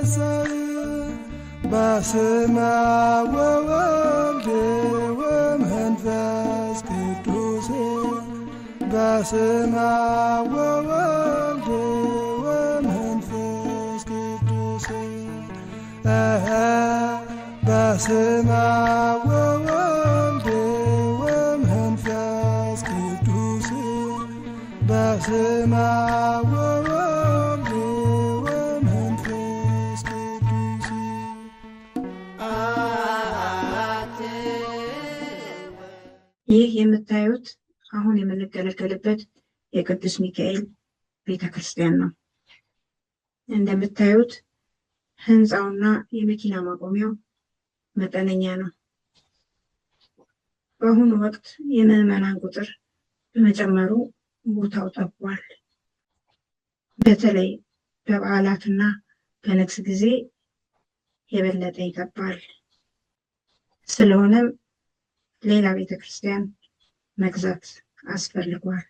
ይትፌጸም በስመ አብ ወወልድ ወመንፈስ ቅዱስ በስመ አብ ወወልድ ወመንፈስ ቅዱስ በስመ አብ ወወልድ ወመንፈስ ቅዱስ በስመ አብ ወወልድ ወመንፈስ ቅዱስ። ይህ የምታዩት አሁን የምንገለገልበት የቅዱስ ሚካኤል ቤተክርስቲያን ነው። እንደምታዩት ህንፃውና የመኪና ማቆሚያው መጠነኛ ነው። በአሁኑ ወቅት የምዕመናን ቁጥር በመጨመሩ ቦታው ጠቧል። በተለይ በበዓላትና በንግስ ጊዜ የበለጠ ይጠባል። ስለሆነም ሌላ ቤተክርስቲያን መግዛት አስፈልጓል።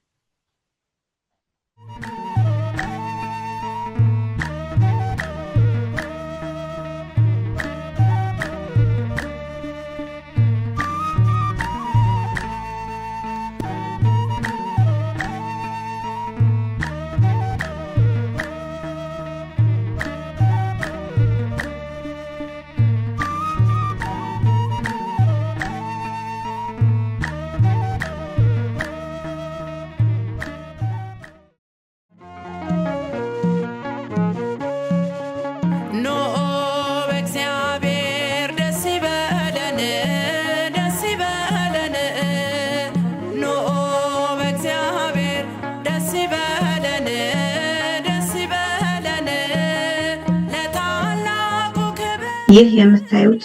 ይህ የምታዩት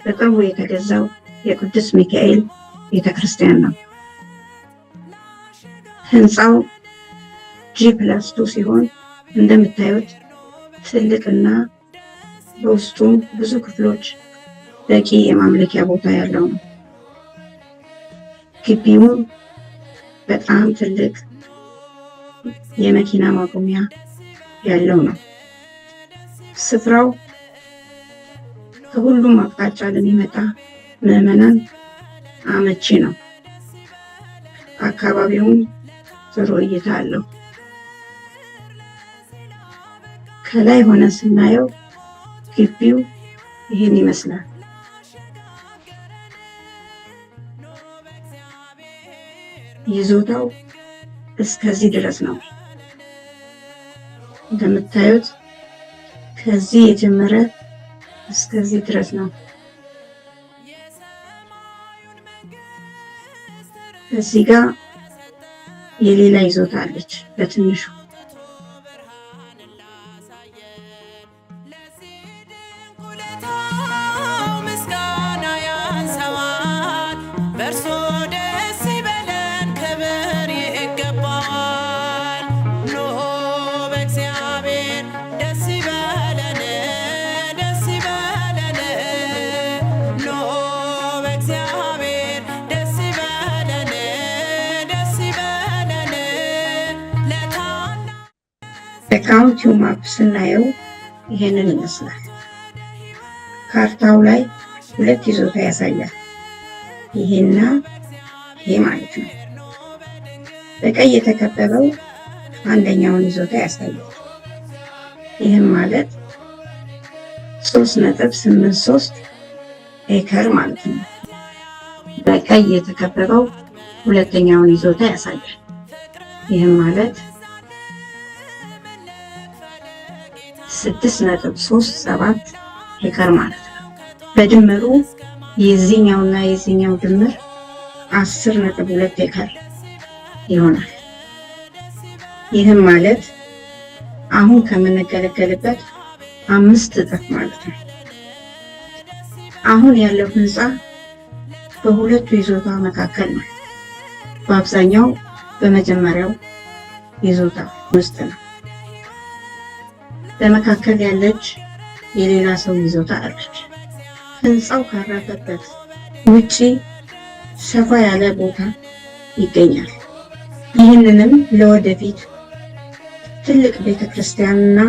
በቅርቡ የተገዛው የቅዱስ ሚካኤል ቤተክርስቲያን ነው። ህንፃው G+2 ሲሆን እንደምታዩት ትልቅና በውስጡ ብዙ ክፍሎች በቂ የማምለኪያ ቦታ ያለው ነው። ግቢውም በጣም ትልቅ የመኪና ማቆሚያ ያለው ነው። ስፍራው ከሁሉም አቅጣጫ ለሚመጣ ምዕመናን አመቺ ነው። አካባቢውም ጥሩ እይታ አለው። ከላይ ሆነን ስናየው ግቢው ይህን ይመስላል። ይዞታው እስከዚህ ድረስ ነው። እንደምታዩት ከዚህ የጀመረ እስከዚህ ድረስ ነው። እዚህ ጋር የሌላ ይዞታ አለች በትንሹ። በካውንቲው ማፕ ስናየው ይሄንን ይመስላል። ካርታው ላይ ሁለት ይዞታ ያሳያል። ይሄና ይሄ ማለት ነው። በቀይ የተከበበው አንደኛውን ይዞታ ያሳያል። ይህም ማለት 3.83 ኤከር ማለት ነው። በቀይ የተከበበው ሁለተኛውን ይዞታ ያሳያል። ይህም ማለት 6.37 ኤከር ማለት ነው። በድምሩ የዚህኛውና የዚህኛው ድምር 10.2 ኤከር ይሆናል። ይህም ማለት አሁን ከምንገለገልበት 5 እጥፍ ማለት ነው። አሁን ያለው ህንፃ በሁለቱ ይዞታ መካከል ነው። በአብዛኛው በመጀመሪያው ይዞታ ውስጥ ነው። በመካከል ያለች የሌላ ሰው ይዞታ አለች። ህንፃው ካረፈበት ውጪ ሰፋ ያለ ቦታ ይገኛል። ይህንንም ለወደፊት ትልቅ ቤተክርስቲያንና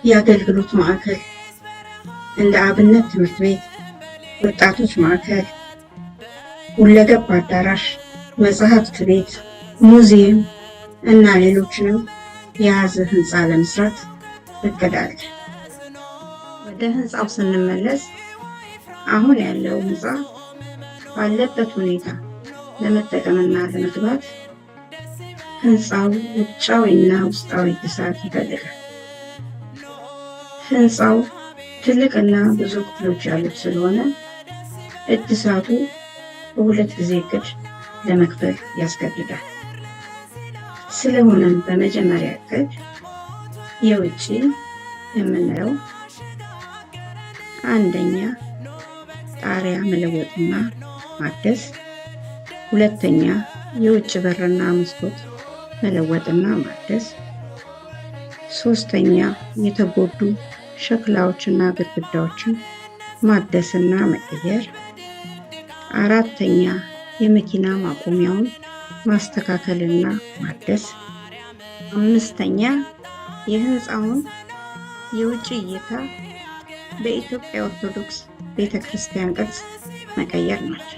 የአገልግሎት ማዕከል እንደ አብነት ትምህርት ቤት፣ ወጣቶች ማዕከል፣ ሁለገብ አዳራሽ፣ መጽሐፍት ቤት፣ ሙዚየም እና ሌሎችንም የያዘ ህንፃ ለመስራት እቅድ አለ። ወደ ህንፃው ስንመለስ አሁን ያለው ህንፃ ባለበት ሁኔታ ለመጠቀምና ለመግባት ህንፃው ውጫዊና ውስጣዊ እድሳት ይፈልጋል። ህንፃው ትልቅና ብዙ ክፍሎች ያሉት ስለሆነ እድሳቱ በሁለት ጊዜ እቅድ ለመክፈል ያስገድዳል። ስለሆነም በመጀመሪያ እቅድ የውጭ የምንለው አንደኛ ጣሪያ መለወጥና ማደስ፣ ሁለተኛ የውጭ በርና መስኮት መለወጥና ማደስ፣ ሶስተኛ የተጎዱ ሸክላዎችና ግድግዳዎችን ማደስና መቀየር፣ አራተኛ የመኪና ማቆሚያውን ማስተካከልና ማደስ፣ አምስተኛ የህንፃውን የውጭ እይታ በኢትዮጵያ ኦርቶዶክስ ቤተክርስቲያን ቅርጽ መቀየር ናቸው።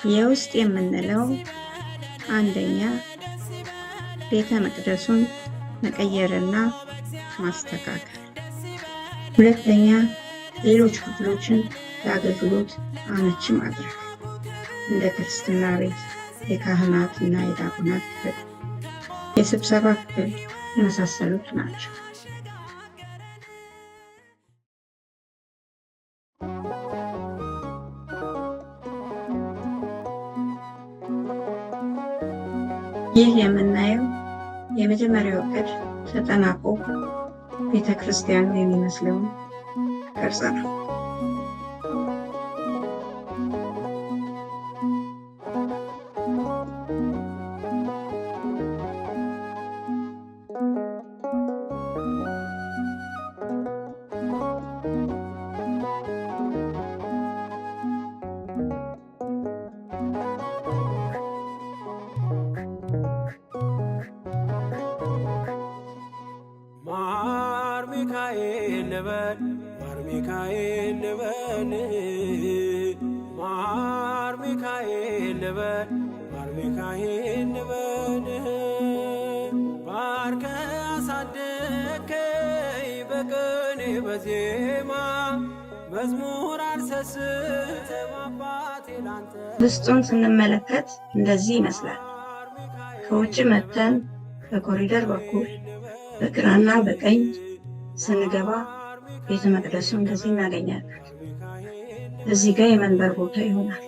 የውስጥ የምንለው አንደኛ ቤተ መቅደሱን መቀየርና ማስተካከል፣ ሁለተኛ ሌሎች ክፍሎችን ለአገልግሎት አመቺ ማድረግ እንደ ክርስትና ቤት፣ የካህናት እና የዲያቆናት ክፍል፣ የስብሰባ ክፍል የመሳሰሉት ናቸው። ይህ የምናየው የመጀመሪያው እቅድ ተጠናቆ ቤተክርስቲያኑ የሚመስለውን ቅርጽ ነው። ሚካኤል ልበል ማር ሚካኤል ልበል ማር ሚካኤል ልበል ማር ሚካኤል ልበል ባርከ አሳደከኝ በቅኔ በዜማ መዝሙር አልሰስትም አባቴ ላንተ። ውስጡን ስንመለከት እንደዚህ ይመስላል። ከውጭ መተን በኮሪደር በኩል በግራና በቀኝ ስንገባ ቤተ መቅደሱ እንደዚህ እናገኛለን። እዚህ ጋር የመንበር ቦታ ይሆናል።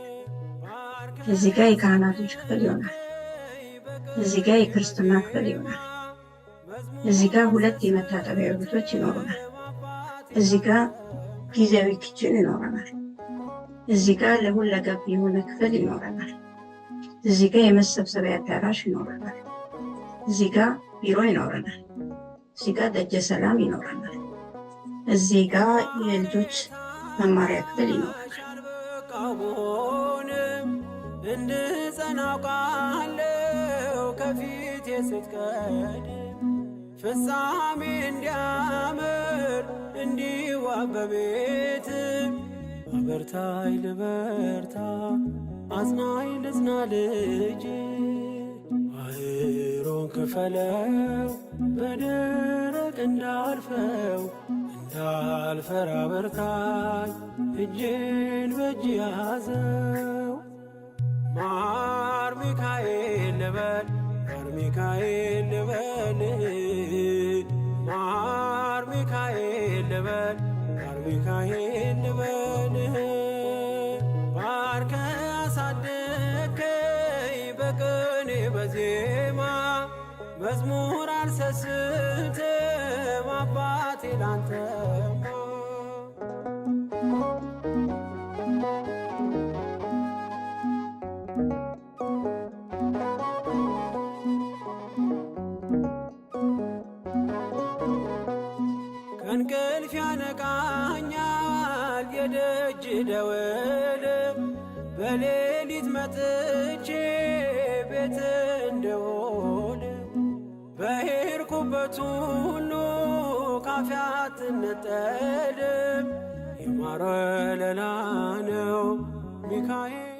እዚህ ጋር የካህናቶች ክፍል ይሆናል። እዚህ ጋር የክርስትና ክፍል ይሆናል። እዚህ ጋር ሁለት የመታጠቢያ ቤቶች ይኖሩናል። እዚህ ጋር ጊዜያዊ ኪችን ይኖረናል። እዚህ ጋር ለሁለገብ የሆነ ክፍል ይኖረናል። እዚህ ጋር የመሰብሰቢያ አዳራሽ ይኖረናል። እዚህ ጋር ቢሮ ይኖረናል። እዚህ ጋር ደጀ ሰላም ይኖረናል። እዚህ ጋር የልጆች መማሪያ ክፍል ይኖረናል። እንድጸና አውቃለሁ ከፊቴ ስትቀድም ፍጻሜ እንዲያምር እንዲዋብ በቤት አበርታይ ልበርታ አጽናኝ ልጽና ልጅ ባህሩን ክፈለው በደረቅ እንዳልፈው እንዳልፈራ በርታኝ እጄን በእጅ ያዘው። ማር ሚካኤል ልበል ማር ሚካኤል ልበል ማር ሚካኤል ልበል ማር ሚካኤል ልበል ባርከ አሳደከኝ በቅኔ በዜማ መዝሙር አልሰስትም አባቴ ላንተማ። ከእንቅልፍ ያነቃኛል የደጅ ደወል በሌሊት መጥቼ ቤት እንደሆነ በሄድኩበት ሁሉ ካፌ አትነጠልም። የማረ ለላ ነው ሚካኤል